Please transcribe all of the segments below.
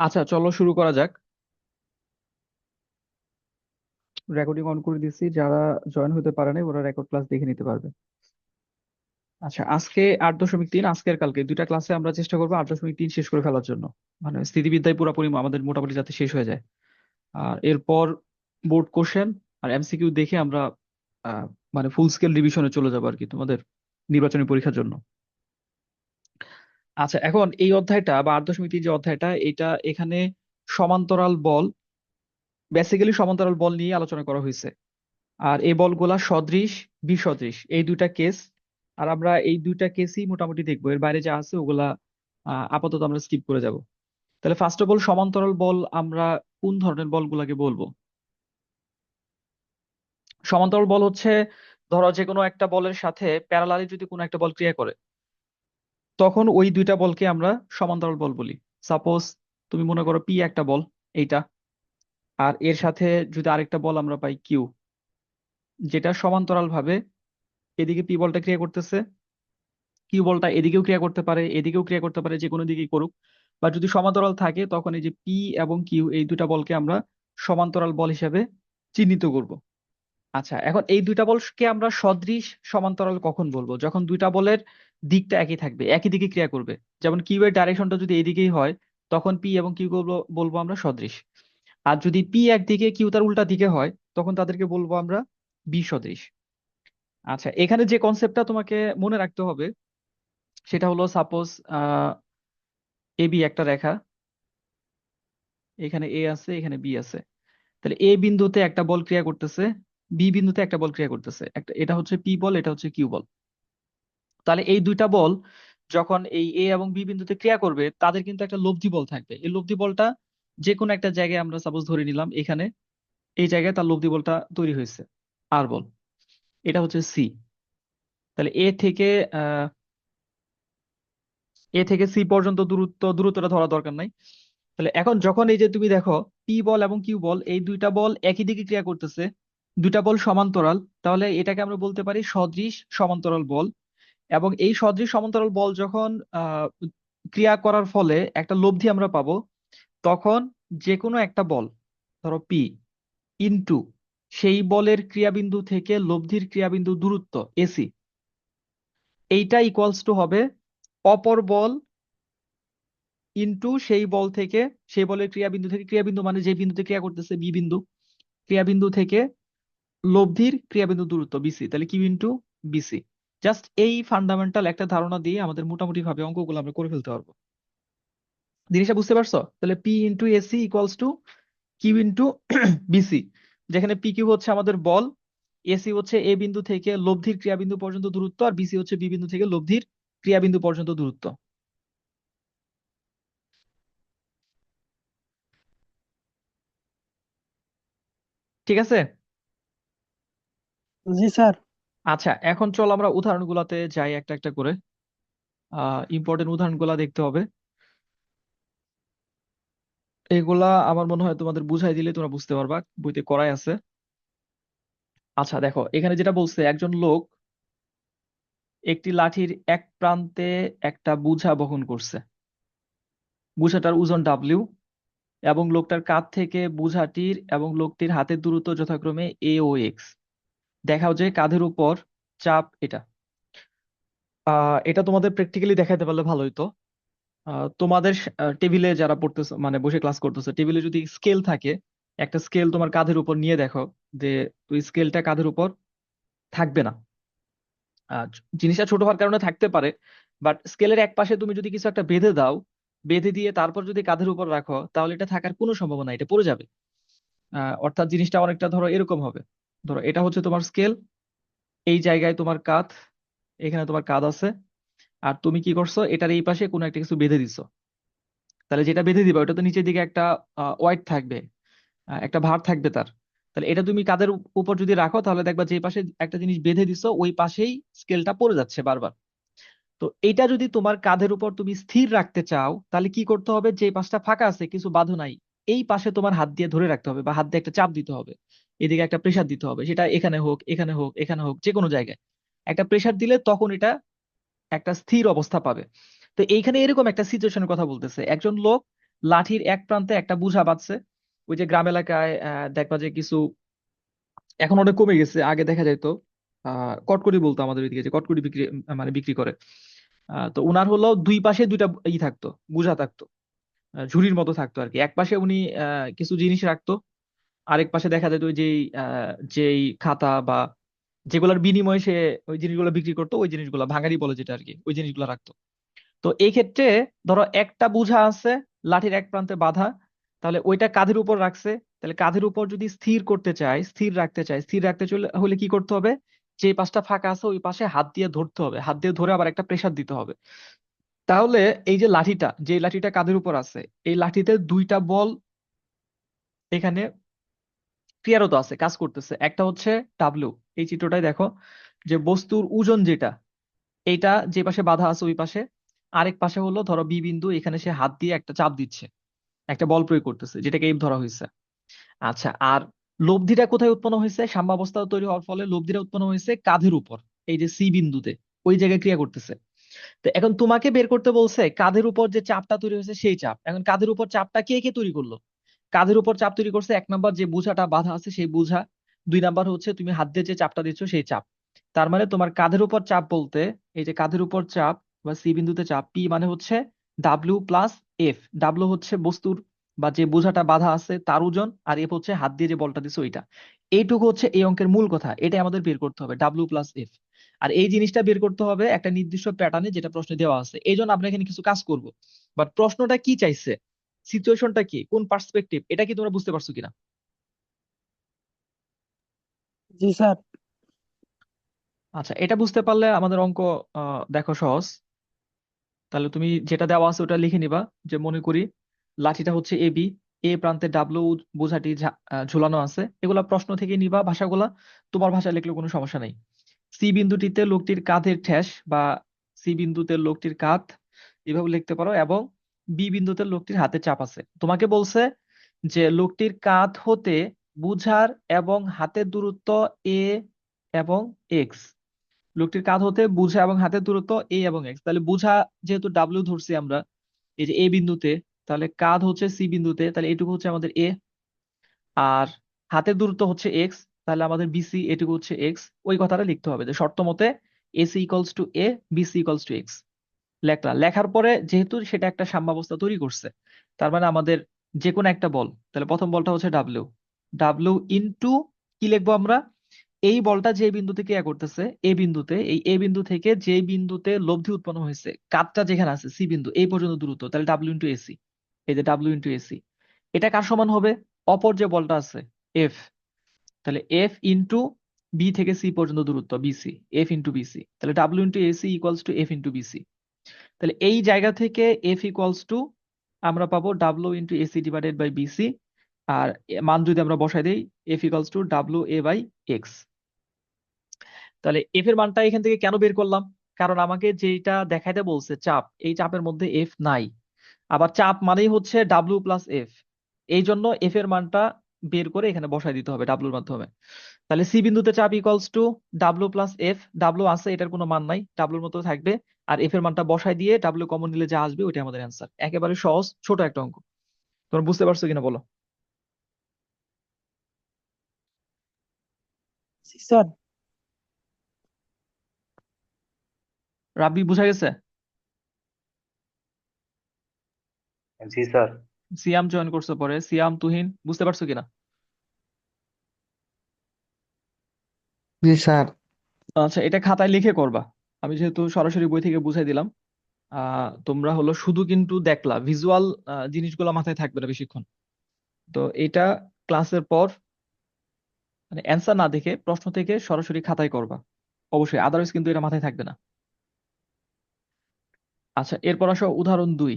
আচ্ছা, চলো শুরু করা যাক। রেকর্ডিং অন করে দিচ্ছি, যারা জয়েন হতে পারে নাই ওরা রেকর্ড ক্লাস দেখে নিতে পারবে। আচ্ছা, আজকে 8.3, আজকের কালকে দুইটা ক্লাসে আমরা চেষ্টা করবো 8.3 শেষ করে ফেলার জন্য। মানে স্থিতিবিদ্যায় পুরোপুরি আমাদের মোটামুটি যাতে শেষ হয়ে যায়। আর এরপর বোর্ড কোশ্চেন আর এমসিকিউ দেখে আমরা আহ, মানে ফুল স্কেল রিভিশনে চলে যাবো আর কি তোমাদের নির্বাচনী পরীক্ষার জন্য। আচ্ছা, এখন এই অধ্যায়টা বা 8.3 যে অধ্যায়টা, এটা এখানে সমান্তরাল বল, বেসিক্যালি সমান্তরাল বল নিয়ে আলোচনা করা হয়েছে। আর এই বলগুলা সদৃশ, বিসদৃশ, এই দুইটা কেস। আর আমরা এই দুইটা কেসই মোটামুটি দেখবো, এর বাইরে যা আছে ওগুলা আপাতত আমরা স্কিপ করে যাব। তাহলে ফার্স্ট অফ অল, সমান্তরাল বল আমরা কোন ধরনের বলগুলাকে বলবো? সমান্তরাল বল হচ্ছে, ধরো যে কোনো একটা বলের সাথে প্যারালালি যদি কোনো একটা বল ক্রিয়া করে, তখন ওই দুইটা বলকে আমরা সমান্তরাল বল বলি। সাপোজ তুমি মনে করো পি একটা বল, এইটা, আর এর সাথে যদি আরেকটা বল আমরা পাই কিউ, যেটা সমান্তরাল ভাবে এদিকে পি বলটা ক্রিয়া করতেছে, কিউ বলটা এদিকেও ক্রিয়া করতে পারে, এদিকেও ক্রিয়া করতে পারে, যে কোনো দিকেই করুক। বা যদি সমান্তরাল থাকে তখন এই যে পি এবং কিউ, এই দুইটা বলকে আমরা সমান্তরাল বল হিসেবে চিহ্নিত করব। আচ্ছা, এখন এই দুইটা বলকে আমরা সদৃশ সমান্তরাল কখন বলবো? যখন দুইটা বলের দিকটা একই থাকবে, একই দিকে ক্রিয়া করবে। যেমন কিউ এর ডাইরেকশনটা যদি এইদিকেই হয়, তখন পি এবং কিউ বলবো বলবো আমরা সদৃশ। আর যদি পি একদিকে কিউ তার উল্টা দিকে হয়, তখন তাদেরকে বলবো আমরা বিসদৃশ। আচ্ছা, এখানে যে কনসেপ্টটা তোমাকে মনে রাখতে হবে সেটা হলো, সাপোজ এবি একটা রেখা, এখানে এ আছে, এখানে বি আছে। তাহলে এ বিন্দুতে একটা বল ক্রিয়া করতেছে, বি বিন্দুতে একটা বল ক্রিয়া করতেছে, একটা, এটা হচ্ছে পি বল, এটা হচ্ছে কিউ বল। তাহলে এই দুইটা বল যখন এই এ এবং বি বিন্দুতে ক্রিয়া করবে, তাদের কিন্তু একটা লব্ধি বল থাকবে। এই লব্ধি বলটা যে কোনো একটা জায়গায় আমরা সাপোজ ধরে নিলাম, এখানে এই জায়গায় তার লব্ধি বলটা তৈরি হয়েছে, আর বল, এটা হচ্ছে সি। তাহলে আহ এ থেকে সি পর্যন্ত দূরত্বটা ধরা দরকার নাই। তাহলে এখন যখন এই যে তুমি দেখো পি বল এবং কিউ বল, এই দুইটা বল একই দিকে ক্রিয়া করতেছে, দুইটা বল সমান্তরাল, তাহলে এটাকে আমরা বলতে পারি সদৃশ সমান্তরাল বল। এবং এই সদৃশ সমান্তরাল বল যখন আহ ক্রিয়া করার ফলে একটা লব্ধি আমরা পাবো, তখন যে কোনো একটা বল, ধরো পি, ইনটু সেই বলের ক্রিয়াবিন্দু থেকে লব্ধির ক্রিয়াবিন্দু দূরত্ব এসি, এইটা ইকুয়ালস টু হবে অপর বল ইনটু সেই বল থেকে, সেই বলের ক্রিয়াবিন্দু থেকে, ক্রিয়াবিন্দু মানে যে বিন্দুতে ক্রিয়া করতেছে বি বিন্দু, ক্রিয়াবিন্দু থেকে লব্ধির ক্রিয়াবিন্দু দূরত্ব বিসি, তাহলে কিউ ইন্টু বিসি। জাস্ট এই ফান্ডামেন্টাল একটা ধারণা দিয়ে আমাদের মোটামুটি ভাবে অঙ্কগুলো আমরা করে ফেলতে পারবো। জিনিসটা বুঝতে পারছো? তাহলে P into AC equals to Q into BC, যেখানে পি কিউ হচ্ছে আমাদের বল, এসি হচ্ছে এ বিন্দু থেকে লব্ধির ক্রিয়াবিন্দু পর্যন্ত দূরত্ব, আর বিসি হচ্ছে বি বিন্দু থেকে লব্ধির ক্রিয়াবিন্দু পর্যন্ত দূরত্ব। ঠিক আছে? জি স্যার। আচ্ছা, এখন চলো আমরা উদাহরণগুলোতে যাই একটা একটা করে। ইম্পর্টেন্ট উদাহরণগুলো দেখতে হবে। এগুলা আমার মনে হয় তোমাদের বুঝাই দিলে তোমরা বুঝতে পারবা, বইতে করাই আছে। আচ্ছা দেখো, এখানে যেটা বলছে, একজন লোক একটি লাঠির এক প্রান্তে একটা বোঝা বহন করছে, বোঝাটার ওজন ডাব্লিউ, এবং লোকটার কাঁধ থেকে বোঝাটির এবং লোকটির হাতের দূরত্ব যথাক্রমে এ ও এক্স। দেখাও যে কাঁধের উপর চাপ এটা। এটা তোমাদের প্র্যাকটিক্যালি দেখাতে পারলে ভালো হতো। তোমাদের টেবিলে যারা পড়তেছে, মানে বসে ক্লাস করতেছে, টেবিলে যদি স্কেল থাকে, একটা স্কেল তোমার কাঁধের উপর নিয়ে দেখো, যে ওই স্কেলটা কাঁধের উপর থাকবে না। জিনিসটা ছোট হওয়ার কারণে থাকতে পারে, বাট স্কেলের এক পাশে তুমি যদি কিছু একটা বেঁধে দাও, বেঁধে দিয়ে তারপর যদি কাঁধের উপর রাখো, তাহলে এটা থাকার কোনো সম্ভাবনা নাই, এটা পড়ে যাবে। অর্থাৎ জিনিসটা অনেকটা ধরো এরকম হবে। ধরো এটা হচ্ছে তোমার স্কেল, এই জায়গায় তোমার কাঁধ, এখানে তোমার কাঁধ আছে, আর তুমি কি করছো, এটার এই পাশে কোনো একটা কিছু বেঁধে দিছো। তাহলে যেটা বেঁধে দিবা ওটা তো নিচের দিকে একটা ওয়েট থাকবে, একটা ভার থাকবে তার। তাহলে এটা তুমি কাঁধের উপর যদি রাখো, তাহলে দেখবা যে পাশে একটা জিনিস বেঁধে দিছো ওই পাশেই স্কেলটা পড়ে যাচ্ছে বারবার। তো এটা যদি তোমার কাঁধের উপর তুমি স্থির রাখতে চাও, তাহলে কি করতে হবে, যে পাশটা ফাঁকা আছে কিছু বাঁধো নাই, এই পাশে তোমার হাত দিয়ে ধরে রাখতে হবে, বা হাত দিয়ে একটা চাপ দিতে হবে, এদিকে একটা প্রেসার দিতে হবে, সেটা এখানে হোক, এখানে হোক, এখানে হোক, যে কোনো জায়গায় একটা প্রেসার দিলে তখন এটা একটা স্থির অবস্থা পাবে। তো এইখানে এরকম একটা সিচুয়েশনের কথা বলতেছে, একজন লোক লাঠির এক প্রান্তে একটা বোঝা বাঁধছে। ওই যে গ্রাম এলাকায় দেখবা যে কিছু, এখন অনেক কমে গেছে, আগে দেখা যেত কটকটি বলতো আমাদের ওইদিকে, যে কটকটি বিক্রি মানে বিক্রি করে। তো উনার হলো দুই পাশে দুইটা থাকতো, বোঝা থাকতো, ঝুড়ির মতো থাকতো আর কি। এক পাশে উনি কিছু জিনিস রাখতো, আরেক পাশে দেখা যেত ওই যেই খাতা বা যেগুলোর বিনিময়ে সে ওই জিনিসগুলো বিক্রি করতো, ওই জিনিসগুলো ভাঙারি বলে যেটা আর কি, ওই জিনিসগুলো রাখতো। তো এই ক্ষেত্রে ধরো একটা বোঝা আছে লাঠির এক প্রান্তে বাঁধা, তাহলে ওইটা কাঁধের উপর রাখছে। তাহলে কাঁধের উপর যদি স্থির করতে চায়, স্থির রাখতে চায়, স্থির রাখতে চলে হলে কি করতে হবে? যে পাশটা ফাঁকা আছে ওই পাশে হাত দিয়ে ধরতে হবে, হাত দিয়ে ধরে আবার একটা প্রেসার দিতে হবে। তাহলে এই যে লাঠিটা, যে লাঠিটা কাঁধের উপর আছে, এই লাঠিতে দুইটা বল এখানে ক্রিয়ারত আছে, কাজ করতেছে। একটা হচ্ছে ডাব্লিউ, এই চিত্রটাই দেখো, যে বস্তুর ওজন যেটা, এইটা যে পাশে বাধা আছে ওই পাশে, আরেক পাশে হলো ধরো বি বিন্দু, এখানে সে হাত দিয়ে একটা চাপ দিচ্ছে, একটা বল প্রয়োগ করতেছে, যেটাকে এফ ধরা হয়েছে। আচ্ছা, আর লব্ধিটা কোথায় উৎপন্ন হয়েছে? সাম্যাবস্থা তৈরি হওয়ার ফলে লব্ধিটা উৎপন্ন হয়েছে কাঁধের উপর, এই যে সি বিন্দুতে, ওই জায়গায় ক্রিয়া করতেছে। তো এখন তোমাকে বের করতে বলছে কাঁধের উপর যে চাপটা তৈরি হয়েছে সেই চাপ। এখন কাঁধের উপর চাপটা কে কে তৈরি করলো? কাঁধের উপর চাপ তৈরি করছে এক নাম্বার যে বোঝাটা বাঁধা আছে সেই বোঝা, দুই নাম্বার হচ্ছে তুমি হাত দিয়ে যে চাপটা দিচ্ছ সেই চাপ। তার মানে তোমার কাঁধের উপর চাপ বলতে, এই যে কাঁধের উপর চাপ বা সি বিন্দুতে চাপ, পি মানে হচ্ছে ডাব্লিউ প্লাস এফ। ডাব্লিউ হচ্ছে বস্তুর বা যে বোঝাটা বাঁধা আছে তার ওজন, আর এফ হচ্ছে হাত দিয়ে যে বলটা দিচ্ছে ওইটা। এইটুকু হচ্ছে এই অঙ্কের মূল কথা, এটা আমাদের বের করতে হবে, ডাব্লিউ প্লাস এফ। আর এই জিনিসটা বের করতে হবে একটা নির্দিষ্ট প্যাটার্নে, যেটা প্রশ্নে দেওয়া আছে। এই জন্য আমরা এখানে কিছু কাজ করব। বাট প্রশ্নটা কি চাইছে, সিচুয়েশনটা কি, কোন পার্সপেক্টিভ, এটা কি তোমরা বুঝতে পারছো কিনা? জি স্যার। আচ্ছা, এটা বুঝতে পারলে আমাদের অঙ্ক দেখো সহজ। তাহলে তুমি যেটা দেওয়া আছে ওটা লিখে নিবা। যে মনে করি লাঠিটা হচ্ছে এ বি, এ প্রান্তে ডাব্লিউ বোঝাটি ঝুলানো আছে। এগুলা প্রশ্ন থেকে নিবা ভাষাগুলা, তোমার ভাষায় লিখলে কোনো সমস্যা নেই। সি বিন্দুটিতে লোকটির কাঁধের ঠ্যাস বা সি বিন্দুতে লোকটির কাঁধ, এভাবে লিখতে পারো। এবং বি বিন্দুতে লোকটির হাতে চাপ আছে। তোমাকে বলছে যে লোকটির কাঁধ হতে বুঝার এবং হাতের দূরত্ব এ এবং এক্স। লোকটির কাঁধ হতে বুঝা এবং হাতের দূরত্ব এ এবং এক্স। তাহলে বুঝা যেহেতু ডাব্লিউ ধরছি আমরা এই যে এ বিন্দুতে, তাহলে কাঁধ হচ্ছে সি বিন্দুতে, তাহলে এটুকু হচ্ছে আমাদের এ। আর হাতের দূরত্ব হচ্ছে এক্স, তাহলে আমাদের বিসি এটুকু হচ্ছে এক্স। ওই কথাটা লিখতে হবে যে শর্ত মতে AC equals to A, BC equals to x. লেখলা, লেখার পরে যেহেতু সেটা একটা সাম্যাবস্থা তৈরি করছে, তার মানে আমাদের যে কোনো একটা বল, তাহলে প্রথম বলটা হচ্ছে ডাব্লিউ, ডাব্লিউ ইনটু কি লিখবো আমরা? এই বলটা যে বিন্দুতে ক্রিয়া করতেছে এ বিন্দুতে, এই এ বিন্দু থেকে যে বিন্দুতে লব্ধি উৎপন্ন হয়েছে, কাতটা যেখানে আছে সি বিন্দু এই পর্যন্ত দূরত্ব, তাহলে ডাব্লিউ ইন্টু এসি। এই যে ডাব্লিউ ইন্টু এসি, এটা কার সমান হবে? অপর যে বলটা আছে এফ। তাহলে এফ ইন্টু বি থেকে সি পর্যন্ত দূরত্ব বিসি, এফ ইন্টু বিসি, তাহলে W into AC equals to F into BC. তাহলে এই জায়গা থেকে এফ ইকুয়ালস টু আমরা পাবো W into AC divided by BC. আর মান যদি আমরা বসাই দিই, F equals to W A by x. তাহলে এফ এর মানটা এখান থেকে কেন বের করলাম? কারণ আমাকে যেটা দেখাইতে বলছে চাপ, এই চাপের মধ্যে এফ নাই। আবার চাপ মানেই হচ্ছে ডাব্লিউ প্লাস এফ, এই জন্য এফ এর মানটা বের করে এখানে বসাই দিতে হবে ডাব্লুর মাধ্যমে। তাহলে সি বিন্দুতে চাপ equals to W plus F, W আছে এটার কোনো মান নাই, ডাব্লুর মতো থাকবে। আর এফ এর মানটা বসাই দিয়ে ডাব্লিউ কমন নিলে যা আসবে ওইটা আমাদের অ্যান্সার। একেবারে সহজ ছোট একটা অঙ্ক। তোমরা বুঝতে পারছো কিনা বলো? জি স্যার। রাব্বি, বুঝা গেছে? জি স্যার। সিয়াম জয়েন করছো পরে, সিয়াম তুহিন বুঝতে পারছো কিনা? জি স্যার। আচ্ছা, এটা খাতায় লিখে করবা। আমি যেহেতু সরাসরি বই থেকে বুঝাই দিলাম, তোমরা হলো শুধু কিন্তু দেখলা, ভিজুয়াল জিনিসগুলো মাথায় থাকবে না বেশিক্ষণ। তো এটা ক্লাসের পর মানে অ্যান্সার না দেখে প্রশ্ন থেকে সরাসরি খাতায় করবা অবশ্যই, আদারওয়াইজ কিন্তু এটা মাথায় থাকবে না। আচ্ছা, এরপর আসো উদাহরণ 2।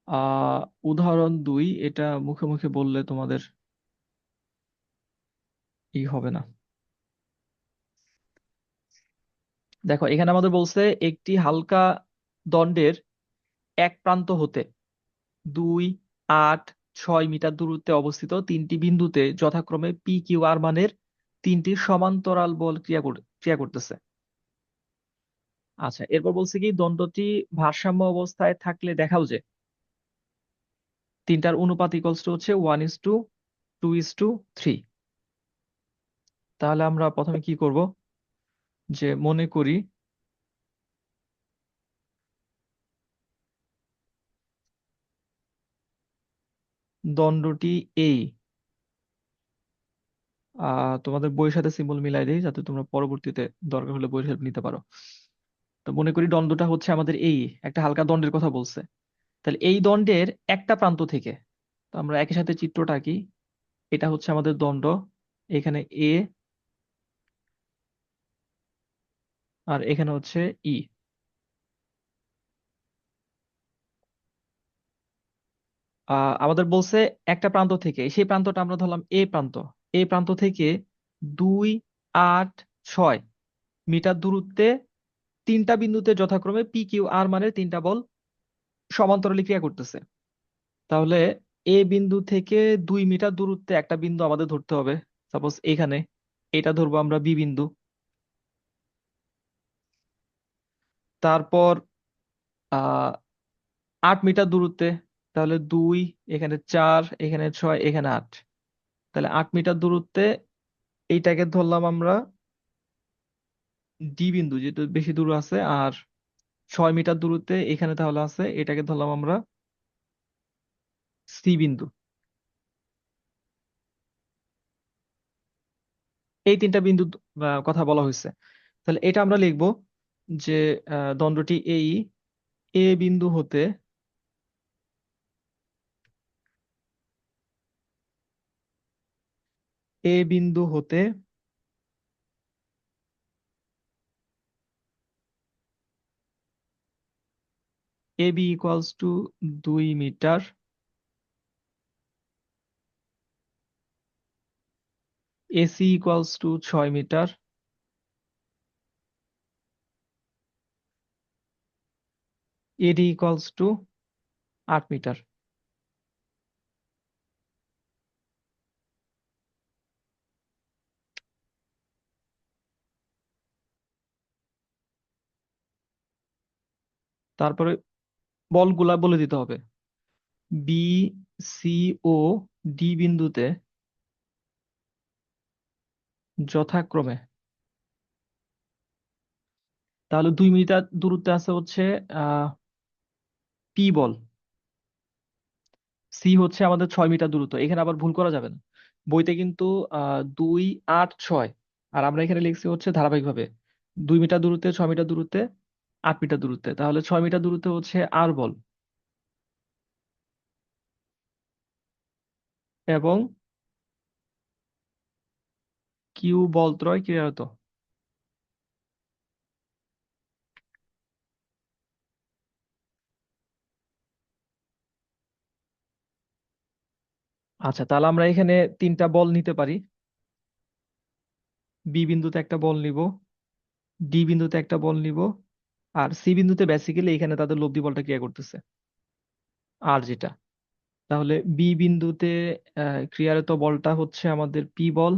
আহ উদাহরণ 2 এটা মুখে মুখে বললে তোমাদের হবে না। দেখো, এখানে আমাদের বলছে একটি হালকা দণ্ডের এক প্রান্ত হতে 2, 8, 6 মিটার দূরত্বে অবস্থিত তিনটি বিন্দুতে যথাক্রমে পি কিউ আর মানের তিনটি সমান্তরাল বল ক্রিয়া করতেছে। আচ্ছা, এরপর বলছে কি দণ্ডটি ভারসাম্য অবস্থায় থাকলে দেখাও যে তিনটার অনুপাত ইকুয়ালস টু হচ্ছে 1:2:3। তাহলে আমরা প্রথমে কি করব, যে মনে করি দণ্ডটি এই, তোমাদের বইয়ের সাথে সিম্বল মিলাই দিই যাতে তোমরা পরবর্তীতে দরকার হলে বইয়ের হেল্প নিতে পারো। তো মনে করি দণ্ডটা হচ্ছে আমাদের এই, একটা হালকা দণ্ডের কথা বলছে। তাহলে এই দণ্ডের একটা প্রান্ত থেকে, তো আমরা একই সাথে চিত্রটা আঁকি। এটা হচ্ছে আমাদের দণ্ড, এখানে এ আর এখানে হচ্ছে ই। আমাদের বলছে একটা প্রান্ত থেকে, সেই প্রান্তটা আমরা ধরলাম এ প্রান্ত। এই প্রান্ত থেকে 2, 8, 6 মিটার দূরত্বে তিনটা বিন্দুতে যথাক্রমে পি কিউ আর মানের তিনটা বল সমান্তরালে ক্রিয়া করতেছে। তাহলে এ বিন্দু থেকে 2 মিটার দূরত্বে একটা বিন্দু আমাদের ধরতে হবে। সাপোজ এখানে এটা ধরবো আমরা বি বিন্দু। তারপর আহ 8 মিটার দূরত্বে, তাহলে 2, এখানে 4, এখানে 6, এখানে 8, তাহলে 8 মিটার দূরত্বে এইটাকে ধরলাম আমরা ডি বিন্দু, যেটা বেশি দূর আছে। আর 6 মিটার দূরত্বে এখানে তাহলে আছে, এটাকে ধরলাম আমরা সি বিন্দু। এই তিনটা বিন্দু কথা বলা হয়েছে। তাহলে এটা আমরা লিখবো যে দণ্ডটি এই এ বিন্দু হতে এ বিন্দু হতে A B equals to 2 metre, AC equals to 6 metre, AD equals to 8 metre. তারপরে বলগুলা বলে দিতে হবে। বি, সি ও ডি বিন্দুতে যথাক্রমে, তাহলে 2 মিটার দূরত্বে আছে হচ্ছে আহ পি বল, সি হচ্ছে আমাদের 6 মিটার দূরত্ব। এখানে আবার ভুল করা যাবে না, বইতে কিন্তু 2, 8, 6, আর আমরা এখানে লিখছি হচ্ছে ধারাবাহিকভাবে 2 মিটার দূরত্বে, 6 মিটার দূরত্বে, 8 মিটার দূরত্বে। তাহলে 6 মিটার দূরত্বে হচ্ছে আর বল, এবং কিউ বল ত্রয় ক্রিয়ারত। আচ্ছা, তাহলে আমরা এখানে তিনটা বল নিতে পারি। বি বিন্দুতে একটা বল নিব, ডি বিন্দুতে একটা বল নিব, আর সি বিন্দুতে বেসিক্যালি এখানে তাদের লব্ধি বলটা ক্রিয়া করতেছে, আর যেটা। তাহলে বি বিন্দুতে ক্রিয়ারত বলটা হচ্ছে আমাদের পি বল,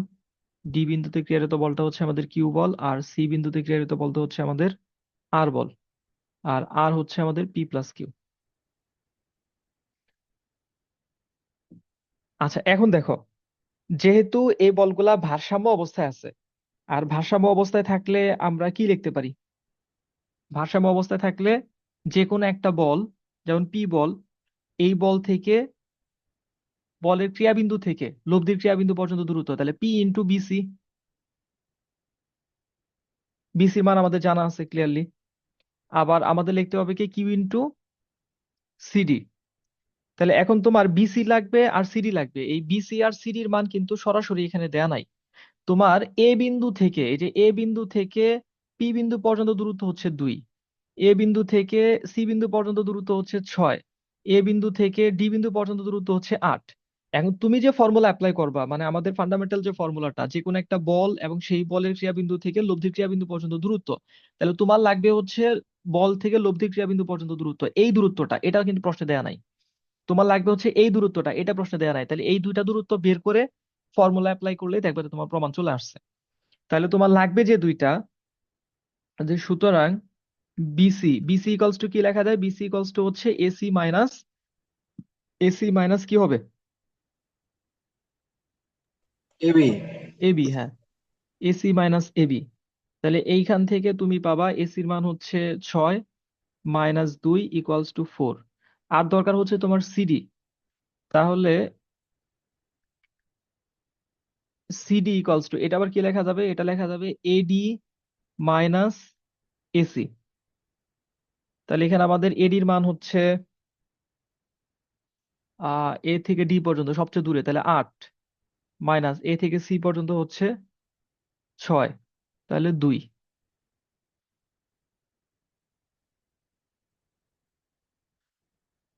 ডি বিন্দুতে ক্রিয়ারত বলটা হচ্ছে আমাদের কিউ বল, আর সি বিন্দুতে ক্রিয়ারত বলটা হচ্ছে আমাদের আর বল। আর আর হচ্ছে আমাদের পি প্লাস কিউ। আচ্ছা, এখন দেখো, যেহেতু এই বলগুলা ভারসাম্য অবস্থায় আছে, আর ভারসাম্য অবস্থায় থাকলে আমরা কি লিখতে পারি? ভারসাম্য অবস্থায় থাকলে যে কোনো একটা বল, যেমন পি বল, এই বল থেকে, বলের ক্রিয়াবিন্দু থেকে লব্ধির ক্রিয়াবিন্দু পর্যন্ত দূরত্ব, তাহলে পি ইন্টু বিসি। বিসির মান আমাদের জানা আছে ক্লিয়ারলি। আবার আমাদের লিখতে হবে কি কিউ ইন্টু সিডি। তাহলে এখন তোমার বিসি লাগবে আর সিডি লাগবে। এই বিসি আর সিডির মান কিন্তু সরাসরি এখানে দেয়া নাই। তোমার এ বিন্দু থেকে, এই যে এ বিন্দু থেকে পি বিন্দু পর্যন্ত দূরত্ব হচ্ছে 2, এ বিন্দু থেকে সি বিন্দু পর্যন্ত দূরত্ব হচ্ছে 6, এ বিন্দু থেকে ডি বিন্দু পর্যন্ত দূরত্ব হচ্ছে 8। এখন তুমি যে ফর্মুলা অ্যাপ্লাই করবা, মানে আমাদের ফান্ডামেন্টাল যে ফর্মুলাটা, যে কোনো একটা বল এবং সেই বলের ক্রিয়াবিন্দু থেকে লব্ধির ক্রিয়াবিন্দু পর্যন্ত দূরত্ব, তাহলে তোমার লাগবে হচ্ছে বল থেকে লব্ধির ক্রিয়াবিন্দু পর্যন্ত দূরত্ব, এই দূরত্বটা, এটা কিন্তু প্রশ্নে দেয়া নাই। তোমার লাগবে হচ্ছে এই দূরত্বটা, এটা প্রশ্নে দেয়া নাই। তাহলে এই দুইটা দূরত্ব বের করে ফর্মুলা অ্যাপ্লাই করলেই দেখবে যে তোমার প্রমাণ চলে আসছে। তাহলে তোমার লাগবে যে দুইটা, যে সুতরাং বিসি, বিসি ইকুয়ালস টু কি লেখা যায়? বিসি ইকুয়ালস টু হচ্ছে এসি মাইনাস এসি মাইনাস কি হবে? এবি। এবি, হ্যাঁ, এসি মাইনাস এবি। তাহলে এইখান থেকে তুমি পাবা এসির মান হচ্ছে 6 মাইনাস 2 ইকুয়ালস টু 4। আর দরকার হচ্ছে তোমার সিডি। তাহলে সিডি ইকুয়ালস টু, এটা আবার কি লেখা যাবে? এটা লেখা যাবে এডি মাইনাস এসি। তাহলে এখানে আমাদের এডির মান হচ্ছে এ থেকে ডি পর্যন্ত সবচেয়ে দূরে, তাহলে 8, মাইনাস এ থেকে সি পর্যন্ত হচ্ছে 6, তাহলে 2।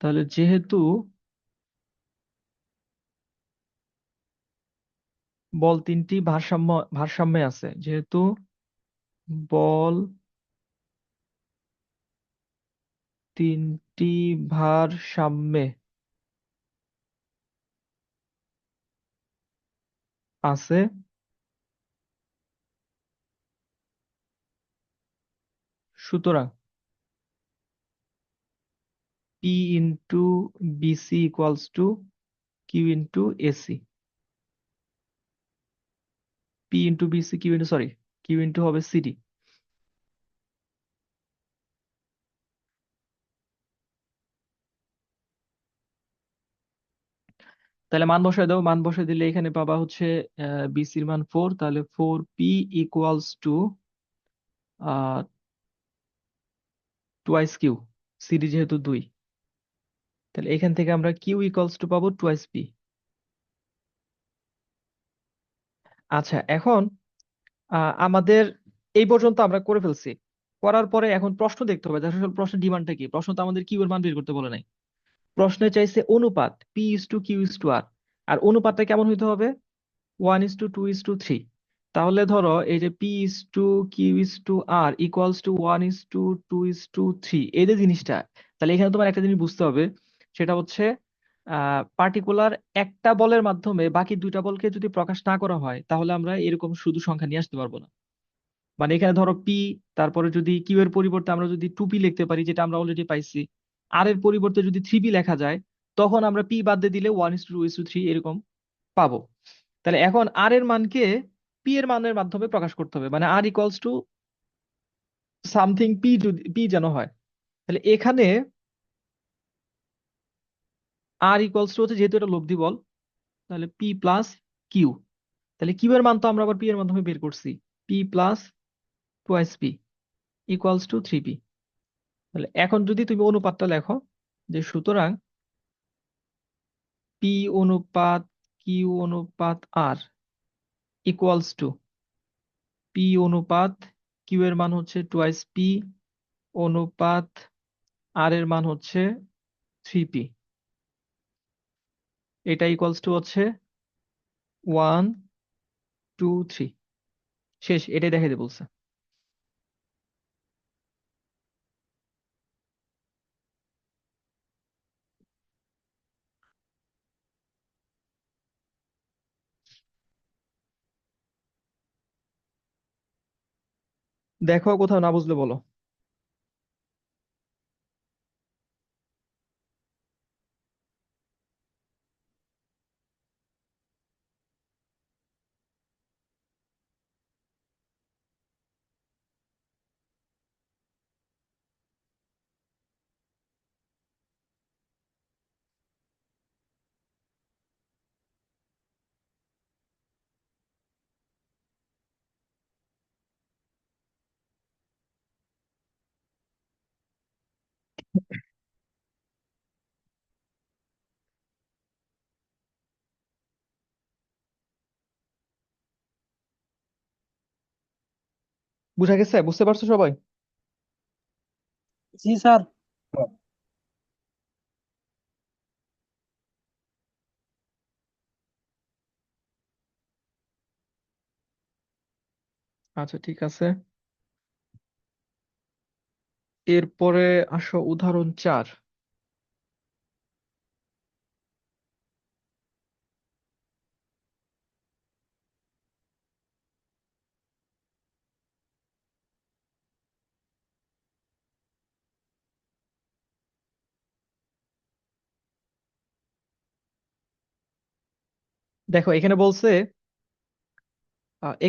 তাহলে যেহেতু বল তিনটি ভারসাম্যে আছে, যেহেতু বল তিনটি ভারসাম্যে আছে, সুতরাং P into BC equals to Q into AC. P into BC, Q into, sorry, Q into হবে সিডি। তাহলে মান বসায় দাও, মান বসায় দিলে এখানে পাবা হচ্ছে বিসির মান 4, তাহলে 4p equals to twice Q, CD যেহেতু 2, তাহলে এখান থেকে আমরা কিউ ইকুয়ালস টু পাবো টুয়াইস পি। আচ্ছা, এখন আমাদের এই পর্যন্ত আমরা করে ফেলছি। করার পরে এখন প্রশ্ন দেখতে হবে যে আসলে প্রশ্নের ডিমান্ডটা কি। প্রশ্ন তো আমাদের কিউ এর মান বের করতে বলে নাই, প্রশ্নে চাইছে অনুপাত P is to Q is to R. আর অনুপাতটা কেমন হইতে হবে? 1:2:3। তাহলে ধরো এই যে P is to Q is to R equals to 1:2:3, এই যে জিনিসটা। তাহলে এখানে তোমার একটা জিনিস বুঝতে হবে, সেটা হচ্ছে পার্টিকুলার একটা বলের মাধ্যমে বাকি দুইটা বলকে যদি প্রকাশ না করা হয়, তাহলে আমরা এরকম শুধু সংখ্যা নিয়ে আসতে পারবো না। মানে এখানে ধরো পি, তারপরে যদি কিউ এর পরিবর্তে আমরা যদি 2p লিখতে পারি, যেটা আমরা অলরেডি পাইছি, আর এর পরিবর্তে যদি 3p লেখা যায়, তখন আমরা পি বাদ দিয়ে দিলে 1:2:3 এরকম পাবো। তাহলে এখন আর এর মানকে পি এর মানের মাধ্যমে প্রকাশ করতে হবে, মানে আর ইকুয়ালস টু সামথিং পি, যদি পি যেন হয়। তাহলে এখানে আর ইকুয়ালস টু হচ্ছে, যেহেতু এটা লব্ধি বল, তাহলে পি প্লাস কিউ। তাহলে কিউ এর মান তো আমরা আবার পি এর মাধ্যমে বের করছি, P plus twice P equals two 3p। তাহলে এখন যদি তুমি অনুপাতটা লেখো, যে সুতরাং পি অনুপাত কিউ অনুপাত আর ইকুয়ালস টু পি অনুপাত কিউ এর মান হচ্ছে টুয়াইস পি অনুপাত আর এর মান হচ্ছে 3p, এটা ইকুয়ালস টু হচ্ছে 1:2:3। শেষ, এটাই দেখাইতে বলছে। দেখো কোথাও না বুঝলে বলো। বুঝা গেছে? বুঝতে পারছো সবাই? জি স্যার। আচ্ছা, ঠিক আছে। এরপরে আসো উদাহরণ 4। দেখো এখানে বলছে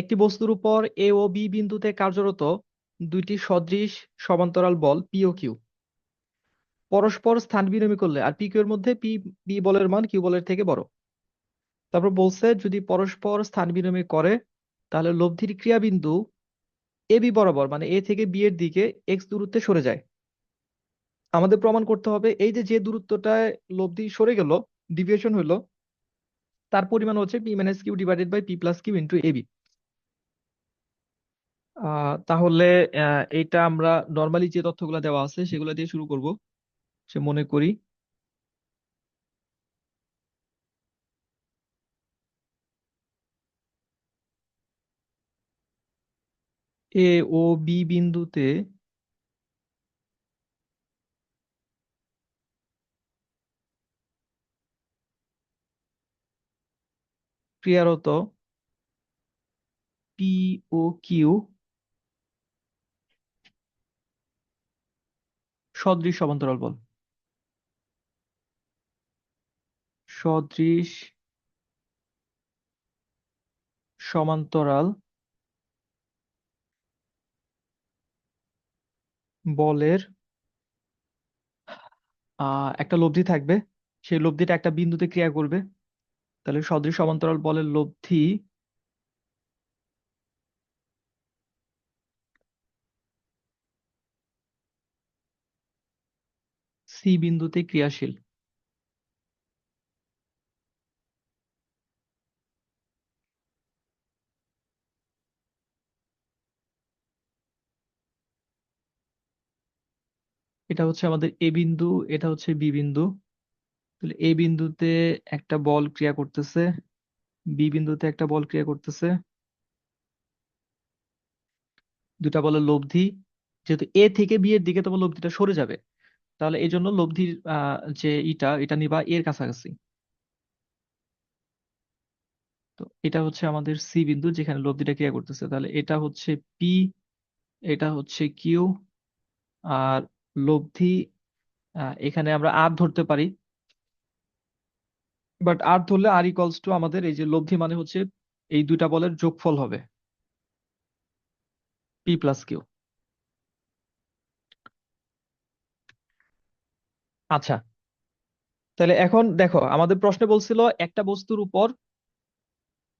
একটি বস্তুর উপর এ ও বি বিন্দুতে কার্যরত দুইটি সদৃশ সমান্তরাল বল পি ও কিউ পরস্পর স্থান বিনিময় করলে আর পি কিউ এর মধ্যে পি বি বলের মান কিউ বলের থেকে বড়। তারপর বলছে যদি পরস্পর স্থান বিনিময় করে তাহলে লব্ধির ক্রিয়াবিন্দু এ বি বরাবর মানে এ থেকে বি এর দিকে এক্স দূরত্বে সরে যায়। আমাদের প্রমাণ করতে হবে এই যে যে দূরত্বটায় লব্ধি সরে গেল, ডিভিয়েশন হলো, তার পরিমাণ হচ্ছে P minus Q divided by P plus Q into AB. তাহলে এইটা আমরা নর্মালি যে তথ্যগুলো দেওয়া আছে সেগুলো দিয়ে শুরু করব। সে মনে করি এ ও বি বিন্দুতে ক্রিয়ারত পি ও কিউ সদৃশ সমান্তরাল বল। সদৃশ সমান্তরাল বলের একটা লব্ধি থাকবে, সেই লব্ধিটা একটা বিন্দুতে ক্রিয়া করবে। তাহলে সদৃশ সমান্তরাল বলের লব্ধি সি বিন্দুতে ক্রিয়াশীল। এটা হচ্ছে আমাদের এ বিন্দু, এটা হচ্ছে বি বিন্দু। তাহলে এ বিন্দুতে একটা বল ক্রিয়া করতেছে, বি বিন্দুতে একটা বল ক্রিয়া করতেছে, দুটা বলের লব্ধি। যেহেতু এ থেকে বি এর দিকে তোমার লব্ধিটা সরে যাবে, তাহলে এই জন্য লব্ধির যে এটা নিবা এর কাছাকাছি। তো এটা হচ্ছে আমাদের সি বিন্দু যেখানে লব্ধিটা ক্রিয়া করতেছে। তাহলে এটা হচ্ছে পি, এটা হচ্ছে কিউ, আর লব্ধি এখানে আমরা আর ধরতে পারি, বাট আর ধরলে আর ইকুয়ালস টু আমাদের এই যে লব্ধি মানে হচ্ছে এই দুইটা বলের যোগফল হবে পি প্লাস কিউ। আচ্ছা, তাহলে এখন দেখো আমাদের প্রশ্নে বলছিল একটা বস্তুর উপর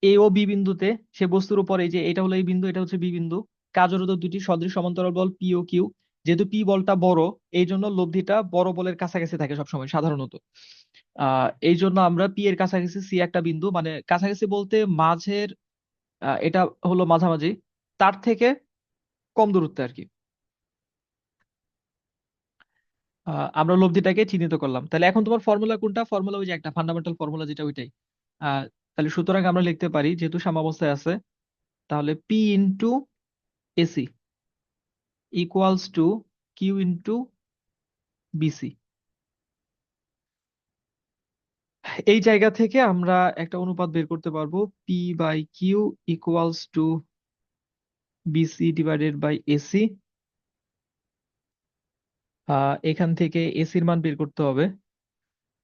এ ও বি বিন্দুতে, সে বস্তুর উপর এই যে এটা হলো এই বিন্দু, এটা হচ্ছে বি বিন্দু, কার্যরত দুটি সদৃশ সমান্তরাল বল পি ও কিউ। যেহেতু পি বলটা বড়, এই জন্য লব্ধিটা বড় বলের কাছাকাছি থাকে সবসময় সাধারণত। এই জন্য আমরা পি এর কাছাকাছি সি একটা বিন্দু, মানে কাছাকাছি বলতে মাঝের এটা হলো মাঝামাঝি, তার থেকে কম দূরত্বে আর কি। আমরা লব্ধিটাকে চিহ্নিত করলাম। তাহলে এখন তোমার ফর্মুলা কোনটা? ফর্মুলা ওই যে একটা ফান্ডামেন্টাল ফর্মুলা যেটা ওইটাই। তাহলে সুতরাং আমরা লিখতে পারি যেহেতু সাম্যাবস্থায় আছে, তাহলে P into AC equals to Q into BC. এই জায়গা থেকে আমরা একটা অনুপাত বের করতে পারবো, P by Q equals to BC divided by AC. এখান থেকে এসির মান বের করতে হবে।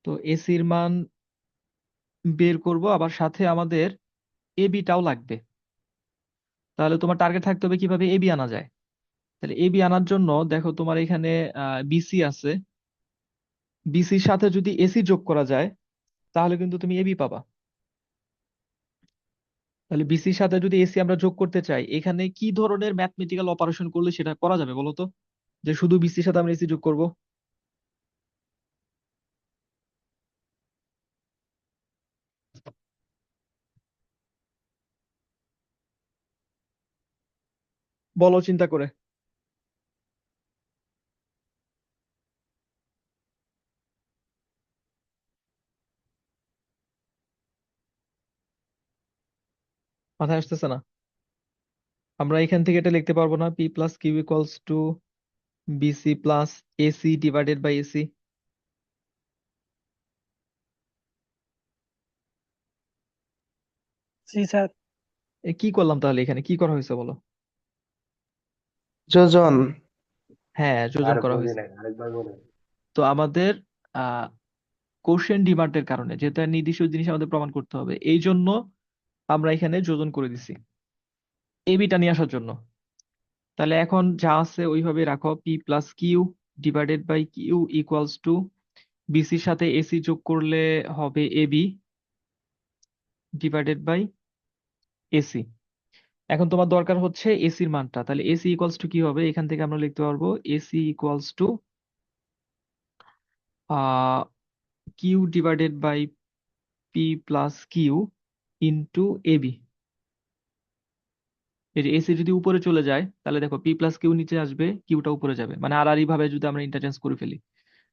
তো এসির মান বের করব, আবার সাথে আমাদের এবিটাও লাগবে। তাহলে তোমার টার্গেট থাকতে হবে কিভাবে এবি আনা যায়। তাহলে এবি আনার জন্য দেখো তোমার এখানে বিসি আছে, বিসির সাথে যদি এসি যোগ করা যায় তাহলে কিন্তু তুমি এবি পাবা। তাহলে বিসির সাথে যদি এসি আমরা যোগ করতে চাই, এখানে কি ধরনের ম্যাথমেটিক্যাল অপারেশন করলে সেটা করা যাবে বলো তো, যে শুধু বিসির সাথে আমরা এসি যোগ করব? বলো চিন্তা করে। মাথায় আসতেছে না? আমরা এখান থেকে এটা লিখতে পারবো না, P plus Q equals to BC plus AC divided by AC? জি স্যার। কি করলাম তাহলে, এখানে কি করা হয়েছে বলো? যোজন। হ্যাঁ, যোজন আর করা বুঝি হয়েছে। নাই, আরেকবার বলেন। তো আমাদের আহ কোশেন্ট ডিমান্ডের কারণে, যেহেতু একটা নির্দিষ্ট জিনিস আমাদের প্রমাণ করতে হবে, এই জন্য আমরা এখানে যোজন করে দিছি এবিটা নিয়ে আসার জন্য। তাহলে এখন যা আছে ওইভাবে রাখো, P plus Q divided by Q equals to বিসির সাথে এসি যোগ করলে হবে এবি ডিভাইডেড বাই এসি। এখন তোমার দরকার হচ্ছে এসির মানটা, তাহলে এসি ইকুয়ালস টু কি হবে, এখান থেকে আমরা লিখতে পারবো AC equals to Q divided by P plus Q into AB. এই যে এসি যদি উপরে চলে যায় তাহলে দেখো পি প্লাস কিউ নিচে আসবে, কিউটা উপরে যাবে, মানে আর ভাবে যদি আমরা ইন্টারচেঞ্জ করে ফেলি,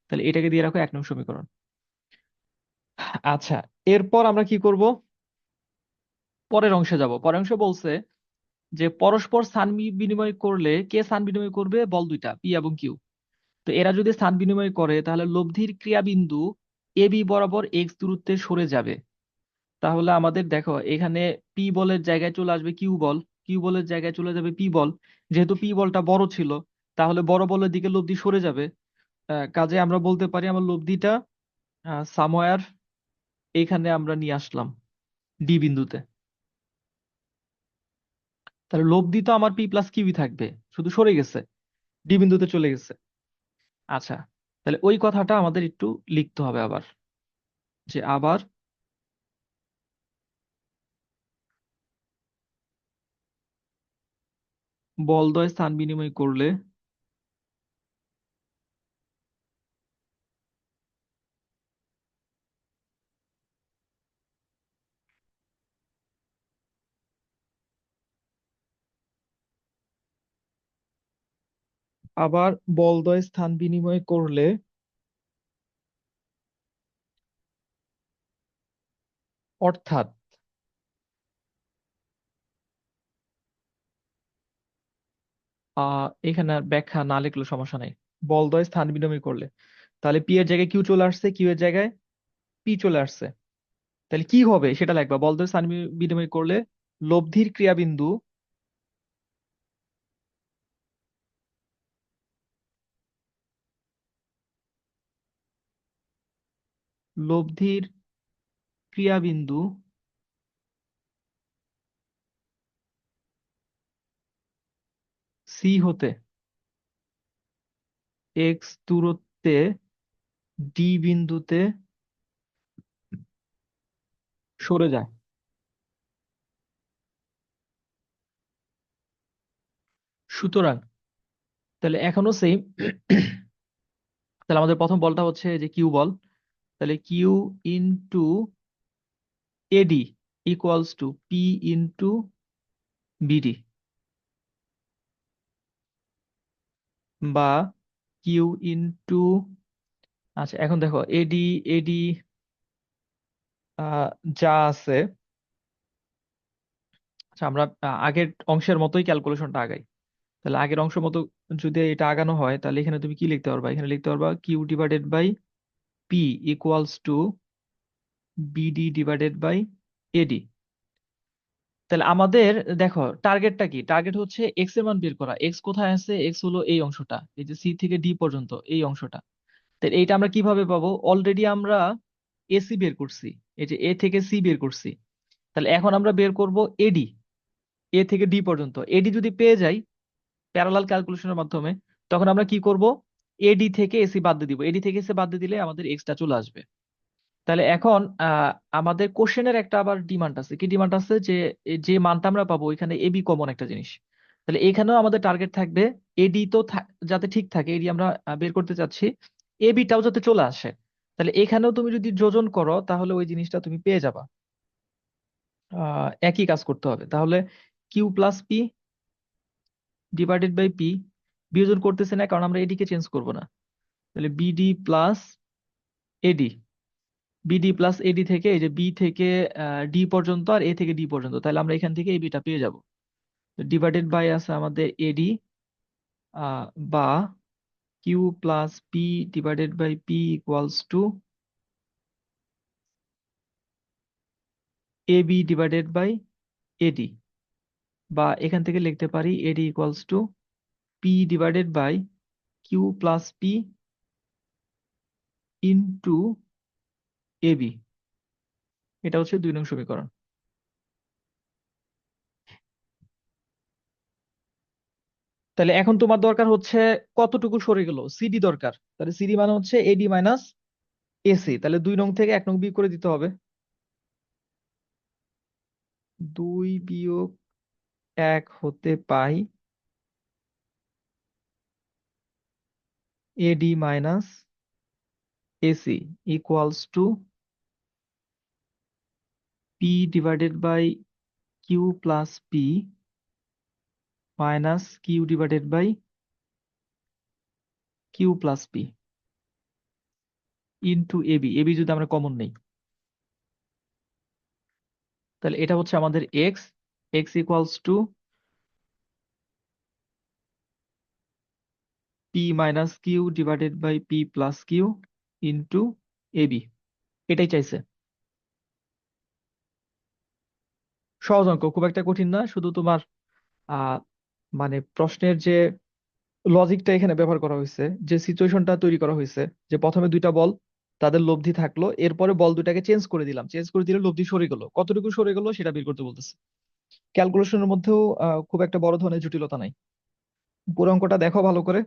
তাহলে এটাকে দিয়ে রাখো 1 নং সমীকরণ। আচ্ছা, এরপর আমরা কি করব, পরের অংশে যাব। পরের অংশে বলছে যে পরস্পর স্থান বিনিময় করলে কে স্থান বিনিময় করবে, বল দুইটা পি এবং কিউ। তো এরা যদি স্থান বিনিময় করে তাহলে লব্ধির ক্রিয়াবিন্দু এবি বরাবর এক্স দূরত্বে সরে যাবে। তাহলে আমাদের দেখো এখানে পি বলের জায়গায় চলে আসবে কিউ বল, কিউ বলের জায়গায় চলে যাবে পি বল। যেহেতু পি বলটা বড় ছিল তাহলে বড় বলের দিকে লব্ধি সরে যাবে। কাজে আমরা বলতে পারি আমার লব্ধিটা সামওয়্যার এইখানে আমরা নিয়ে আসলাম ডি বিন্দুতে। তাহলে লব্ধি তো আমার পি প্লাস কিউই থাকবে, শুধু সরে গেছে, ডি বিন্দুতে চলে গেছে। আচ্ছা, তাহলে ওই কথাটা আমাদের একটু লিখতে হবে আবার, যে আবার বলদ্বয় স্থান বিনিময় করলে আবার বলদ্বয় স্থান বিনিময় করলে অর্থাৎ এখানে আর ব্যাখ্যা না লিখলে সমস্যা নাই। বলদ্বয় স্থান বিনিময় করলে তাহলে পি এর জায়গায় কিউ চলে আসছে, কিউ এর জায়গায় পি চলে আসছে, তাহলে কি হবে সেটা লিখবা। বলদ্বয় স্থান বিনিময় করলে লব্ধির ক্রিয়াবিন্দু লব্ধির ক্রিয়াবিন্দু সি হতে এক্স দূরত্বে ডি বিন্দুতে সরে যায়। সুতরাং তাহলে এখনো সেম। তাহলে আমাদের প্রথম বলটা হচ্ছে যে কিউ বল, তাহলে Q into AD equals to P into BD, বা কিউ ইন্টু, আচ্ছা এখন দেখো এডি এডি যা আছে, আচ্ছা আমরা আগের অংশের মতোই ক্যালকুলেশনটা আগাই। তাহলে আগের অংশ মতো যদি এটা আগানো হয় তাহলে এখানে তুমি কি লিখতে পারবা, এখানে লিখতে পারবা Q divided by P equals to BD divided by AD. তাহলে আমাদের দেখো টার্গেটটা কি, টার্গেট হচ্ছে এক্স এর মান বের করা। এক্স কোথায় আছে, এক্স হলো এই অংশটা, এই যে সি থেকে ডি পর্যন্ত এই অংশটা। তাহলে এইটা আমরা কিভাবে পাবো, অলরেডি আমরা এসি বের করছি, এই যে এ থেকে সি বের করছি। তাহলে এখন আমরা বের করব এডি, এ থেকে ডি পর্যন্ত। এডি যদি পেয়ে যাই প্যারালাল ক্যালকুলেশনের মাধ্যমে, তখন আমরা কি করব, এডি থেকে এসি বাদ দিয়ে দিব, এডি থেকে এসি বাদ দিয়ে দিলে আমাদের এক্সটা চলে আসবে। তাহলে এখন আমাদের কোশ্চেনের একটা আবার ডিমান্ড আছে, কি ডিমান্ড আছে, যে যে মানটা আমরা পাবো এখানে এবি কমন একটা জিনিস। তাহলে এখানেও আমাদের টার্গেট থাকবে এডি তো যাতে ঠিক থাকে, এডি আমরা বের করতে চাচ্ছি, এবিটাও যাতে চলে আসে। তাহলে এখানেও তুমি যদি যোজন করো তাহলে ওই জিনিসটা তুমি পেয়ে যাবা। একই কাজ করতে হবে। তাহলে Q plus P divided by P, বিয়োজন করতেছে না কারণ আমরা এডি কে চেঞ্জ করব না। তাহলে বিডি প্লাস এডি, বিডি প্লাস এডি থেকে এই যে বি থেকে ডি পর্যন্ত আর এ থেকে ডি পর্যন্ত, তাহলে আমরা এখান থেকে এবিটা পেয়ে যাব। ডিভাইডেড বাই আছে আমাদের এডি, বা Q plus P divided by P equals to AB divided by AD, বা এখান থেকে লিখতে পারি AD equals to P divided by Q plus P into A B. এটা হচ্ছে 2 নং সমীকরণ। তাহলে এখন তোমার দরকার হচ্ছে কতটুকু সরে গেল, সিডি দরকার। তাহলে সিডি মানে হচ্ছে এডি মাইনাস এসি। তাহলে 2 নং থেকে 1 নং বিয়োগ করে দিতে হবে। 2 - 1 হতে পাই AD minus AC equals to P divided by Q plus P minus Q divided by Q plus P into AB. AB যদি আমরা কমন নেই, তাহলে এটা হচ্ছে আমাদের x. X equals to P minus Q divided by P plus Q into AB. এটাই চাইছে। সহজ অঙ্ক, খুব একটা কঠিন না। শুধু তোমার আহ মানে প্রশ্নের যে লজিকটা এখানে ব্যবহার করা হয়েছে, যে সিচুয়েশনটা তৈরি করা হয়েছে, যে প্রথমে দুইটা বল, তাদের লব্ধি থাকলো, এরপরে বল দুটাকে চেঞ্জ করে দিলাম, চেঞ্জ করে দিলে লব্ধি সরে গেল, কতটুকু সরে গেল সেটা বের করতে বলতেছে। ক্যালকুলেশনের মধ্যেও খুব একটা বড় ধরনের জটিলতা নাই। পুরো অঙ্কটা দেখো ভালো করে,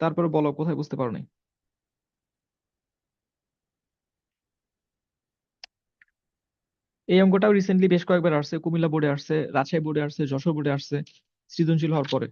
তারপরে বলো কোথায় বুঝতে পারো নাই। এই অঙ্কটাও রিসেন্টলি বেশ কয়েকবার আসছে, কুমিল্লা বোর্ডে আসছে, রাজশাহী বোর্ডে আসছে, যশোর বোর্ডে আসছে, সৃজনশীল হওয়ার পরে।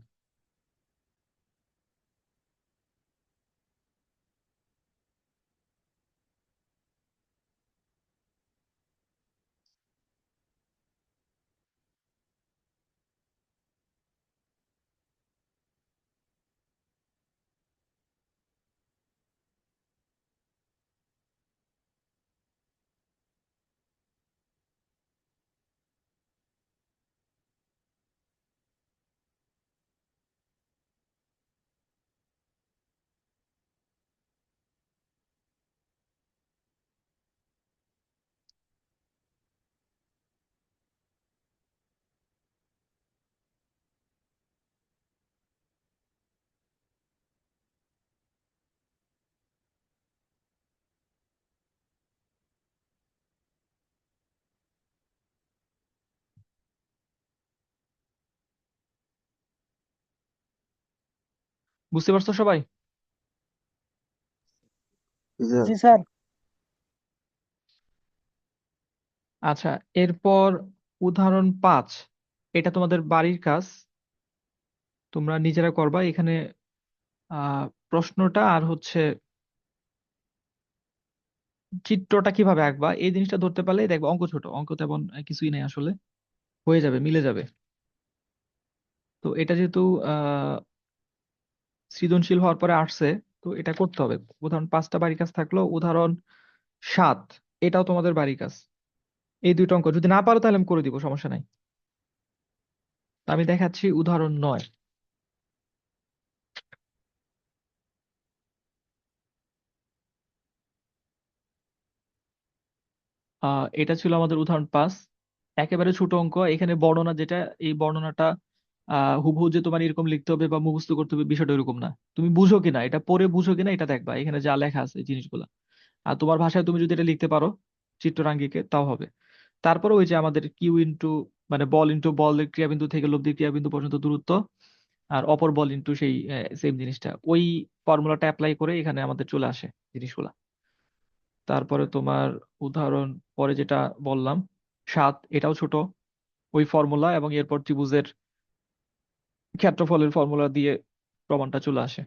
বুঝতে পারছো সবাই? জি স্যার। জি স্যার। আচ্ছা, এরপর উদাহরণ 5। এটা তোমাদের বাড়ির কাজ, তোমরা নিজেরা করবা। এখানে প্রশ্নটা আর হচ্ছে চিত্রটা কিভাবে আঁকবা এই জিনিসটা ধরতে পারলে দেখবে অঙ্ক ছোট, অঙ্ক তেমন কিছুই নেই আসলে, হয়ে যাবে, মিলে যাবে। তো এটা যেহেতু আহ সৃজনশীল হওয়ার পরে আসছে, তো এটা করতে হবে। উদাহরণ 5টা বাড়ির কাজ থাকলো, উদাহরণ 7 এটাও তোমাদের বাড়ির কাজ। এই দুটো অঙ্ক যদি না পারো তাহলে আমি করে দিব, সমস্যা নাই। তো আমি দেখাচ্ছি উদাহরণ 9। এটা ছিল আমাদের উদাহরণ 5, একেবারে ছোট অঙ্ক। এখানে বর্ণনা যেটা, এই বর্ণনাটা হুবহু যে তোমার এরকম লিখতে হবে বা মুখস্থ করতে হবে বিষয়টা এরকম না। তুমি বুঝো কিনা, এটা পড়ে বুঝো কিনা এটা দেখবা, এখানে যা লেখা আছে এই জিনিসগুলা। আর তোমার ভাষায় তুমি যদি এটা লিখতে পারো চিত্রাঙ্গিকে, তাও হবে। তারপরে ওই যে আমাদের কিউ ইন্টু, মানে বল ইন্টু বল ক্রিয়াবিন্দু থেকে লব্ধি ক্রিয়াবিন্দু পর্যন্ত দূরত্ব, আর অপর বল ইন্টু সেই সেম জিনিসটা, ওই ফর্মুলাটা অ্যাপ্লাই করে এখানে আমাদের চলে আসে জিনিসগুলা। তারপরে তোমার উদাহরণ পরে যেটা বললাম 7, এটাও ছোট, ওই ফর্মুলা এবং এরপর ত্রিভুজের ক্ষেত্রফলের ফর্মুলা দিয়ে প্রমাণটা চলে আসে।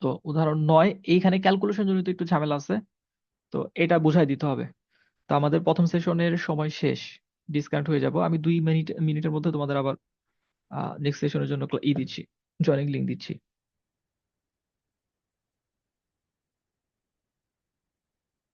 তো উদাহরণ 9 এইখানে ক্যালকুলেশন জনিত একটু ঝামেলা আছে, তো এটা বুঝাই দিতে হবে। তো আমাদের প্রথম সেশনের সময় শেষ, ডিসকানেক্ট হয়ে যাব। আমি 2 মিনিটের মধ্যে তোমাদের আবার নেক্সট সেশনের জন্য দিচ্ছি, জয়েনিং লিংক দিচ্ছি।